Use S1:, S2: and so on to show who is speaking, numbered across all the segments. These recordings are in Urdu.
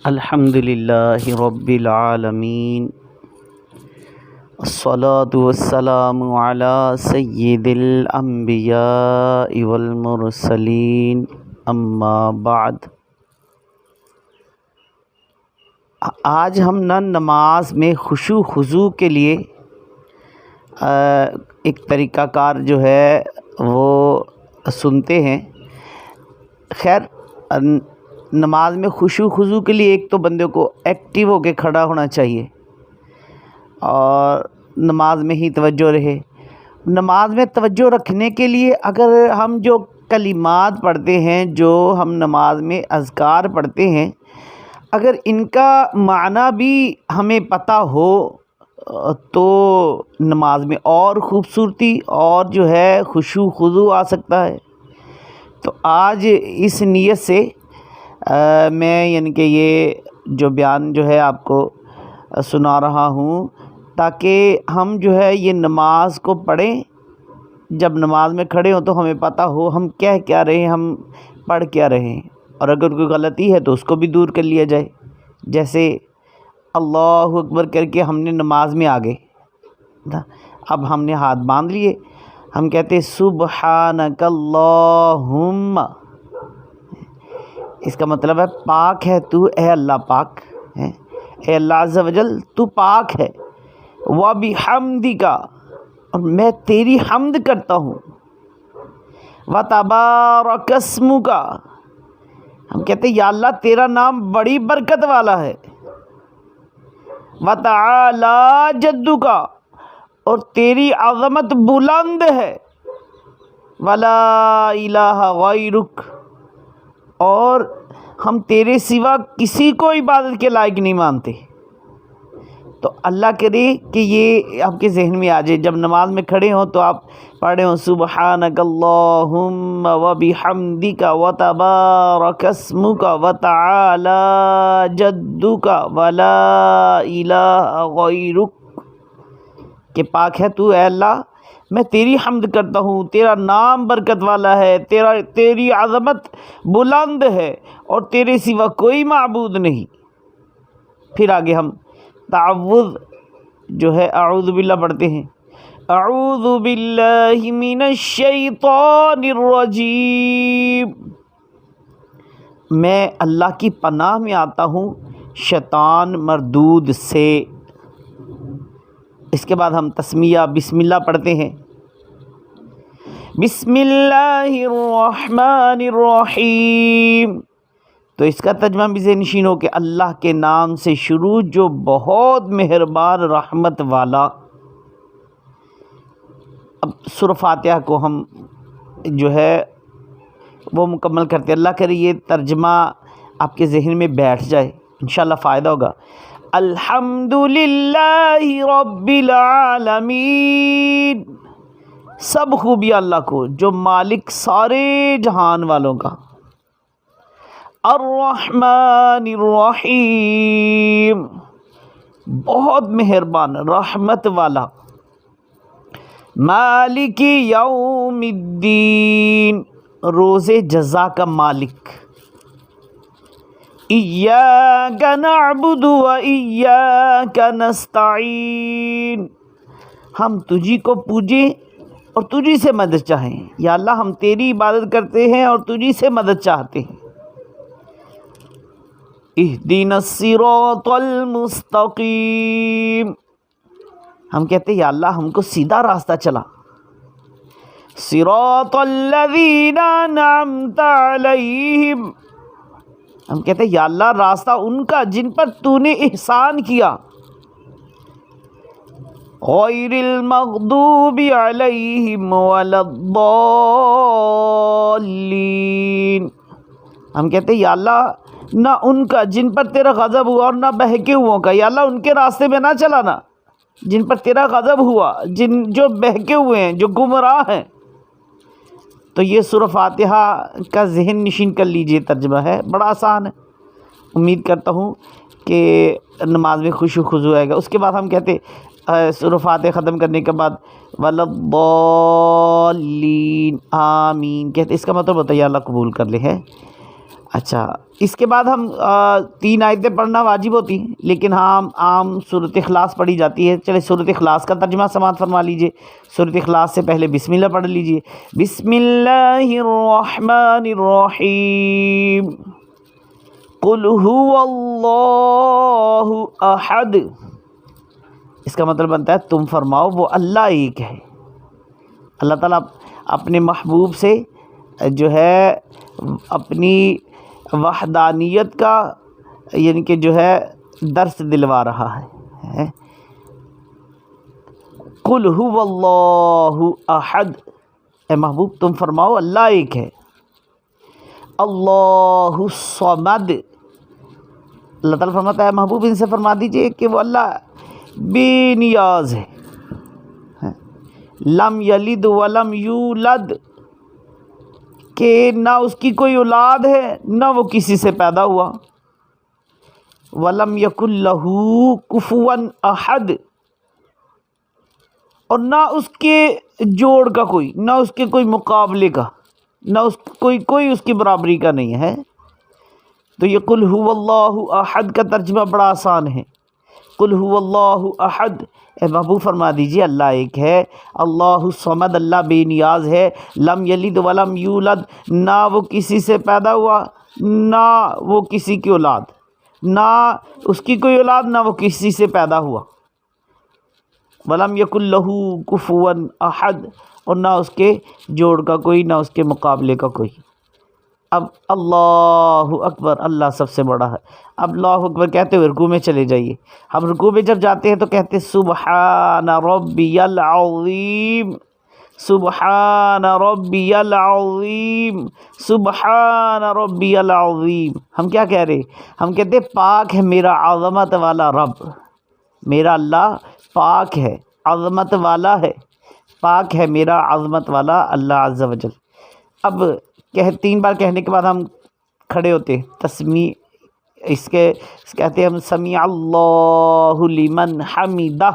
S1: الحمدللہ رب العالمین، الصلاۃ والسلام علی سید الانبیاء والمرسلین، اما بعد۔ آج ہم نماز میں خشوع خضوع کے لیے ایک طریقہ کار جو ہے وہ سنتے ہیں۔ خیر، نماز میں خشوع خضوع کے لیے ایک تو بندے کو ایکٹیو ہو کے کھڑا ہونا چاہیے اور نماز میں ہی توجہ رہے۔ نماز میں توجہ رکھنے کے لیے اگر ہم جو کلمات پڑھتے ہیں، جو ہم نماز میں اذکار پڑھتے ہیں، اگر ان کا معنی بھی ہمیں پتہ ہو تو نماز میں اور خوبصورتی اور جو ہے خشوع خضوع آ سکتا ہے۔ تو آج اس نیت سے میں یعنی کہ یہ جو بیان جو ہے آپ کو سنا رہا ہوں، تاکہ ہم جو ہے یہ نماز کو پڑھیں، جب نماز میں کھڑے ہوں تو ہمیں پتہ ہو ہم کہہ کیا رہے ہیں، ہم پڑھ کیا رہے ہیں، اور اگر کوئی غلطی ہے تو اس کو بھی دور کر لیا جائے۔ جیسے اللہ اکبر کر کے ہم نے نماز میں آگے، اب ہم نے ہاتھ باندھ لیے، ہم کہتے سبحانک اللہم، اس کا مطلب ہے پاک ہے تو، اے اللہ پاک ہے، اے اللہ عز و جل تو پاک ہے، وَبِحَمْدِكَ، اور میں تیری حمد کرتا ہوں، وَتَبَارَكَ اسْمُكَ، ہم کہتے ہیں یا اللہ تیرا نام بڑی برکت والا ہے، وَتَعَالَى جَدُّكَ، اور تیری عظمت بلند ہے، وَلَا إِلَٰهَ غَيْرُكَ، اور ہم تیرے سوا کسی کو عبادت کے لائق نہیں مانتے۔ تو اللہ کرے کہ یہ آپ کے ذہن میں آ جائے، جب نماز میں کھڑے ہوں تو آپ پڑھے ہوں سبحانک اللہم وبحمدک وتبارک اسمک وتعالی جدک ولا الہ غیرک، کہ پاک ہے تو اے اللہ، میں تیری حمد کرتا ہوں، تیرا نام برکت والا ہے، تیری عظمت بلند ہے اور تیرے سوا کوئی معبود نہیں۔ پھر آگے ہم تعوذ جو ہے اعوذ باللہ پڑھتے ہیں، اعوذ باللہ من الشیطان الرجیم، میں اللہ کی پناہ میں آتا ہوں شیطان مردود سے۔ اس کے بعد ہم تسمیہ بسم اللہ پڑھتے ہیں، بسم اللہ الرحمن الرحیم، تو اس کا ترجمہ بھی ذہن نشین ہو کہ اللہ کے نام سے شروع جو بہت مہربان رحمت والا۔ اب سورہ فاتحہ کو ہم جو ہے وہ مکمل کرتے ہیں، اللہ کرے یہ ترجمہ آپ کے ذہن میں بیٹھ جائے، انشاءاللہ فائدہ ہوگا۔ الحمدللہ رب العالمین، سب خوبی اللہ کو جو مالک سارے جہان والوں کا۔ الرحمن الرحیم، بہت مہربان رحمت والا۔ مالک یوم الدین، روز جزا کا مالک۔ ایاک نعبد و ایاک نستعین، ہم تجھی کو پوجیں اور تجھی سے مدد چاہیں، یا اللہ ہم تیری عبادت کرتے ہیں اور تجھی سے مدد چاہتے ہیں۔ اہدنا الصراط المستقیم، ہم کہتے ہیں یا اللہ ہم کو سیدھا راستہ چلا۔ صراط الذین انعمت علیہم، ہم کہتے ہیں یا اللہ راستہ ان کا جن پر تو نے احسان کیا۔ غیر المغضوب علیہم ولا الضالین، ہم کہتے ہیں یا اللہ نہ ان کا جن پر تیرا غضب ہوا اور نہ بہکے ہوا کا، یا اللہ ان کے راستے میں نہ چلانا جن پر تیرا غضب ہوا، جو بہکے ہوئے ہیں، جو گمراہ ہیں۔ تو یہ سورہ فاتحہ کا ذہن نشین کر لیجئے، ترجمہ ہے بڑا آسان ہے، امید کرتا ہوں کہ نماز میں خشوع خضوع آئے گا۔ اس کے بعد ہم کہتے سورہ فاتحہ ختم کرنے کے بعد وَلَضَّالِّينَ، آمین کہتے، اس کا مطلب ہوتا ہے یا اللہ قبول کر لے ہے۔ اچھا، اس کے بعد ہم 3 آیتیں پڑھنا واجب ہوتی ہیں، لیکن ہاں عام سورۃ اخلاص پڑھی جاتی ہے۔ چلے سورۃ اخلاص کا ترجمہ سماعت فرما لیجئے۔ سورۃ اخلاص سے پہلے بسم اللہ پڑھ لیجئے۔ بسم اللہ الرحمن الرحیم، قل هو اللہ احد۔ اس کا مطلب بنتا ہے تم فرماؤ وہ اللہ ایک ہے۔ اللہ تعالیٰ اپنے محبوب سے جو ہے اپنی وحدانیت کا یعنی کہ جو ہے درس دلوا رہا ہے۔ قل هو اللہ احد، اے محبوب تم فرماؤ اللہ ایک ہے۔ اللہ الصمد، اللہ تعالیٰ فرماتا ہے محبوب ان سے فرما دیجئے کہ وہ اللہ بے نیاز ہے۔ لم یلد ولم یولد، کہ نہ اس کی کوئی اولاد ہے نہ وہ کسی سے پیدا ہوا۔ ولم یکن لہ کفوا احد، اور نہ اس کے جوڑ کا کوئی، نہ اس کے کوئی مقابلے کا، نہ اس کوئی اس کی برابری کا نہیں ہے۔ تو یہ قل هو اللہ احد کا ترجمہ بڑا آسان ہے۔ قل هو اللہ احد، اے محبوب فرما دیجیے اللہ ایک ہے۔ اللہ الصمد، اللہ بے نیاز ہے۔ لم یلد ولم یولد، نہ وہ کسی سے پیدا ہوا نہ وہ کسی کی اولاد، نہ اس کی کوئی اولاد نہ وہ کسی سے پیدا ہوا۔ ولم یکن لہ کفوا احد، اور نہ اس کے جوڑ کا کوئی نہ اس کے مقابلے کا کوئی۔ اب اللہ اکبر، اللہ سب سے بڑا ہے۔ اب اللہ اکبر کہتے ہوئے رکوع میں چلے جائیے۔ ہم رکوع میں جب جاتے ہیں تو کہتے ہیں سبحان ربی العظیم، سبحان ربی العظیم، سبحان ربی العظیم۔ ہم کیا کہہ رہے؟ ہم کہتے ہیں پاک ہے میرا عظمت والا رب، میرا اللہ پاک ہے، عظمت والا ہے، پاک ہے میرا عظمت والا اللہ عز و جل۔ اب 3 بار کہنے کے بعد ہم کھڑے ہوتے ہیں، تسمیع اس کے کہتے ہیں ہم سمیع اللہ لمن حمدہ۔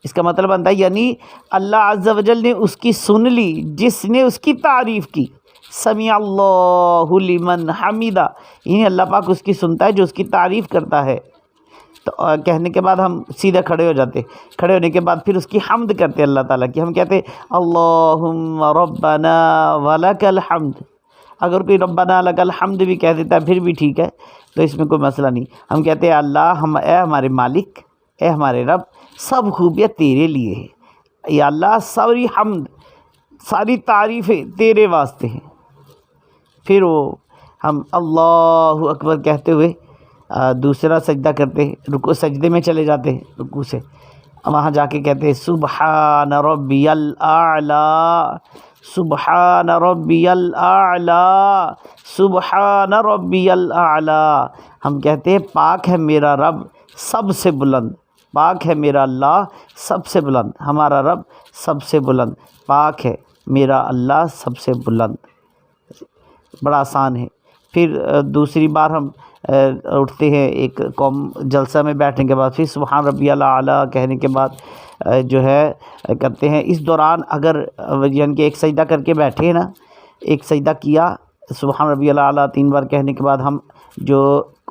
S1: اس کا مطلب بنتا ہے یعنی اللہ عز و جل نے اس کی سن لی جس نے اس کی تعریف کی۔ سمیع اللہ لمن حمدہ، یعنی اللہ پاک اس کی سنتا ہے جو اس کی تعریف کرتا ہے۔ تو کہنے کے بعد ہم سیدھے کھڑے ہو جاتے، کھڑے ہونے کے بعد پھر اس کی حمد کرتے اللہ تعالیٰ کی۔ ہم کہتے اللہم ربنا ولک الحمد۔ اگر کوئی ربنا لک الحمد بھی کہہ دیتا ہے پھر بھی ٹھیک ہے، تو اس میں کوئی مسئلہ نہیں۔ ہم کہتے ہیں اللہ اے ہمارے مالک، اے ہمارے رب، سب خوبیاں تیرے لیے ہیں یا اللہ، ساری حمد ساری تعریفیں تیرے واسطے ہیں۔ پھر وہ ہم اللہ اکبر کہتے ہوئے دوسرا سجدہ کرتے ہیں، رکوع سجدے میں چلے جاتے ہیں، رکوع سے وہاں جا کے کہتے ہیں سبحان ربی الاعلی، سبحان ربی الاعلی، سبحان ربی الاعلی۔ ہم کہتے ہیں پاک ہے میرا رب سب سے بلند، پاک ہے میرا اللہ سب سے بلند، ہمارا رب سب سے بلند، پاک ہے میرا اللہ سب سے بلند۔ بڑا آسان ہے۔ پھر دوسری بار ہم اٹھتے ہیں ایک قوم جلسہ میں بیٹھنے کے بعد، پھر سبحان ربی الاعلیٰ کہنے کے بعد جو ہے کرتے ہیں۔ اس دوران اگر یعنی کہ ایک سجدہ کر کے بیٹھے ہیں نا، ایک سجدہ کیا سبحان ربی الاعلیٰ 3 بار کہنے کے بعد ہم جو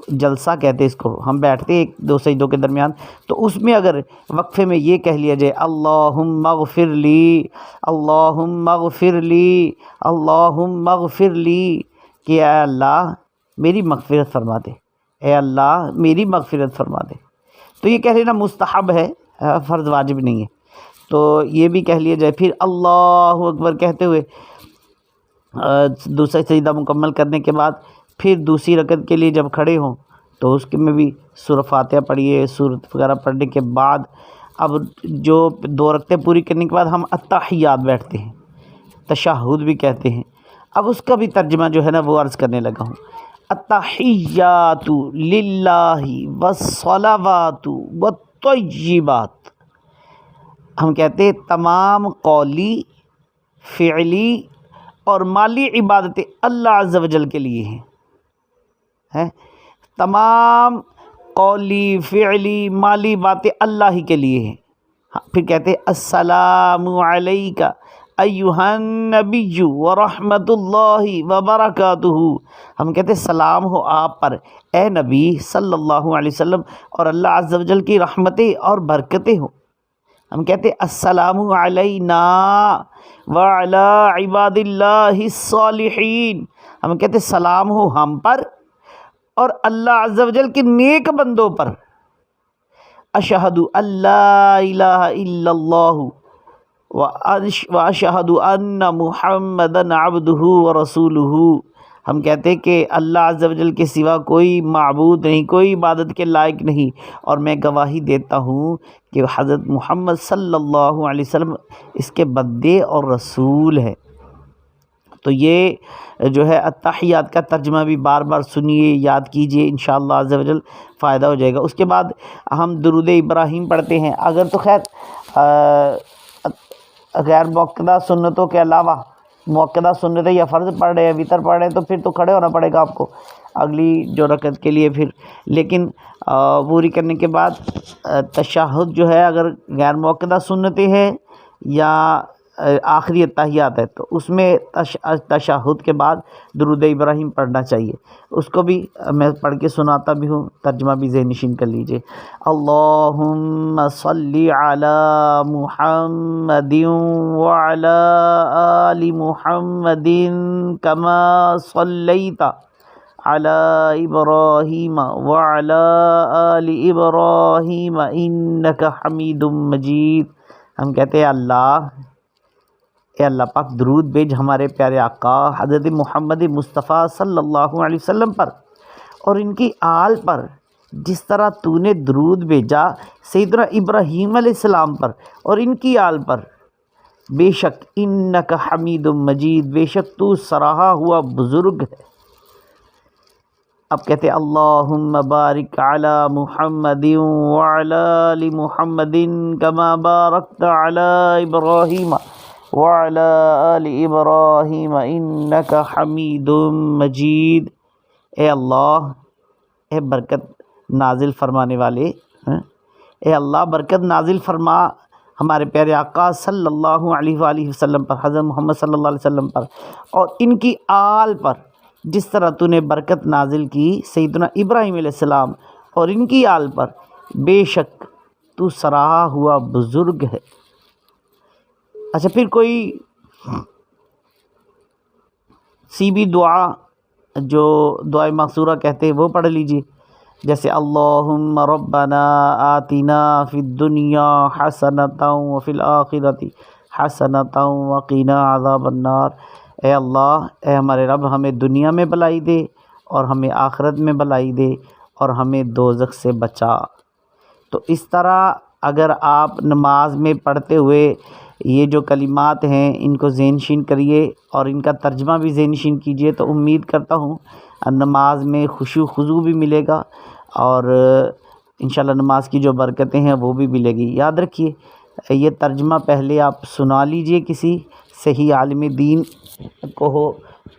S1: جلسہ کہتے ہیں اس کو، ہم بیٹھتے ہیں 2 سجدوں کے درمیان، تو اس میں اگر وقفے میں یہ کہہ لیا جائے اللہم اغفر لی، اللہم اغفر لی، اللہم اغفر لی، کہ اے اللہ میری مغفرت فرما دے، اے اللہ میری مغفرت فرما دے، تو یہ کہہ لینا مستحب ہے، فرض واجب نہیں ہے، تو یہ بھی کہہ لیا جائے۔ پھر اللہ اکبر کہتے ہوئے دوسرا سجدہ مکمل کرنے کے بعد پھر دوسری رکعت کے لیے جب کھڑے ہوں تو اس کے میں بھی سورہ فاتحہ پڑھیے، سورت وغیرہ پڑھنے کے بعد اب جو 2 رکعتیں پوری کرنے کے بعد ہم التحیات بیٹھتے ہیں، تشہد بھی کہتے ہیں۔ اب اس کا بھی ترجمہ جو ہے نا وہ عرض کرنے لگا ہوں۔ التحیات للہ والصلوات والطیبات، ہم کہتے ہیں تمام قولی، فعلی اور مالی عبادتیں اللہ عز و جل کے لیے ہیں، تمام قولی، فعلی، مالی باتیں اللہ ہی کے لیے ہیں۔ پھر کہتے ہیں السلام علیکہ، ایہن نبی ورحمۃ اللہ وبرکاتہ، ہم کہتے سلام ہو آپ پر اے نبی صلی اللہ علیہ وسلم، اور اللہ عز و جل کی رحمتیں اور برکتیں ہوں۔ ہم کہتے السلام علینا وعلی عباد اللہ الصالحین، ہم کہتے سلام ہو ہم پر اور اللہ عز و جل کے نیک بندوں پر۔ اشہد اللہ الہ الا اللہ واشہد ان محمدًا عبدہ ورسولہ، ہم کہتے کہ اللہ عز و جل کے سوا کوئی معبود نہیں، کوئی عبادت کے لائق نہیں، اور میں گواہی دیتا ہوں کہ حضرت محمد صلی اللہ علیہ وسلم اس کے بندے اور رسول ہے۔ تو یہ جو ہے التحیات کا ترجمہ بھی بار بار سنیے، یاد کیجئے، انشاءاللہ عز و جل فائدہ ہو جائے گا۔ اس کے بعد ہم درود ابراہیم پڑھتے ہیں۔ اگر تو خیر غیر موقدہ سنتوں کے علاوہ موقدہ سنتیں یا فرض پڑھ رہے ہیں، وطر پڑھ رہے ہیں، تو پھر تو کھڑے ہونا پڑے گا آپ کو اگلی جو رکعت کے لیے پھر، لیکن پوری کرنے کے بعد تشہد جو ہے، اگر غیر موقدہ سنتیں ہیں یا آخری التحیات ہے تو اس میں تشہد کے بعد درود ابراہیم پڑھنا چاہیے۔ اس کو بھی میں پڑھ کے سناتا بھی ہوں، ترجمہ بھی ذہن نشین کر لیجئے۔ اللہم صلی علی محمد وعلی آل محمد کما صلیت علی ابراہیم وعلی آل ابراہیم انک حمید مجید، ہم کہتے ہیں اے اللہ پاک درود بھیج ہمارے پیارے آقا حضرت محمد مصطفیٰ صلی اللہ علیہ وسلم پر اور ان کی آل پر، جس طرح تو نے درود بھیجا سیدنا ابراہیم علیہ السلام پر اور ان کی آل پر، بے شک انک حمید مجید، بے شک تو سراہا ہوا بزرگ ہے۔ اب کہتے ہیں اللہم بارک علی محمد وعلی آل محمد کما بارکت علی ابراہیم وعلی آل ابراہیم انک حمید مجید۔ اے اللہ، اے برکت نازل فرمانے والے، اے اللہ برکت نازل فرما ہمارے پیارے آقا صلی اللہ علیہ وآلہ وسلم پر، حضرت محمد صلی اللہ علیہ وسلم پر اور ان کی آل پر، جس طرح تو نے برکت نازل کی سیدنا ابراہیم علیہ السلام اور ان کی آل پر، بے شک تو سراہا ہوا بزرگ ہے۔ اچھا، پھر کوئی سی بھی دعا جو دعائے مقصورہ کہتے ہیں وہ پڑھ لیجیے، جیسے اللہم ربنا آتنا فی الدنیا حسنۃ وفی الآخرۃ حسنۃ وقنا عذاب النار، اے اللہ، اے ہمارے رب، ہمیں دنیا میں بھلائی دے اور ہمیں آخرت میں بھلائی دے اور ہمیں دوزخ سے بچا۔ تو اس طرح اگر آپ نماز میں پڑھتے ہوئے یہ جو کلمات ہیں ان کو ذہن نشین کریے اور ان کا ترجمہ بھی ذہن نشین کیجئے، تو امید کرتا ہوں نماز میں خشوع خضوع بھی ملے گا اور انشاءاللہ نماز کی جو برکتیں ہیں وہ بھی ملے گی۔ یاد رکھیے، یہ ترجمہ پہلے آپ سنا لیجئے کسی صحیح عالم دین کو ہو،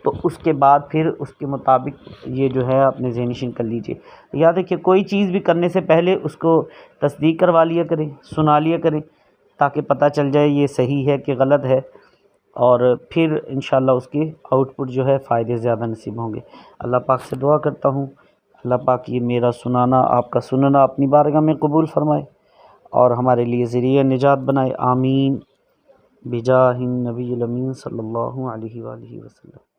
S1: تو اس کے بعد پھر اس کے مطابق یہ جو ہے اپنے ذہن نشین کر لیجئے۔ یاد رکھیے، کوئی چیز بھی کرنے سے پہلے اس کو تصدیق کروا لیا کریں، سنا لیا کریں، تاکہ پتہ چل جائے یہ صحیح ہے کہ غلط ہے، اور پھر انشاءاللہ اس کی آؤٹ پٹ جو ہے فائدے زیادہ نصیب ہوں گے۔ اللہ پاک سے دعا کرتا ہوں اللہ پاک یہ میرا سنانا، آپ کا سننا اپنی بارگاہ میں قبول فرمائے اور ہمارے لیے ذریعہ نجات بنائے، آمین، بجاہ النبی الامین صلی اللہ علیہ وآلہ وسلم۔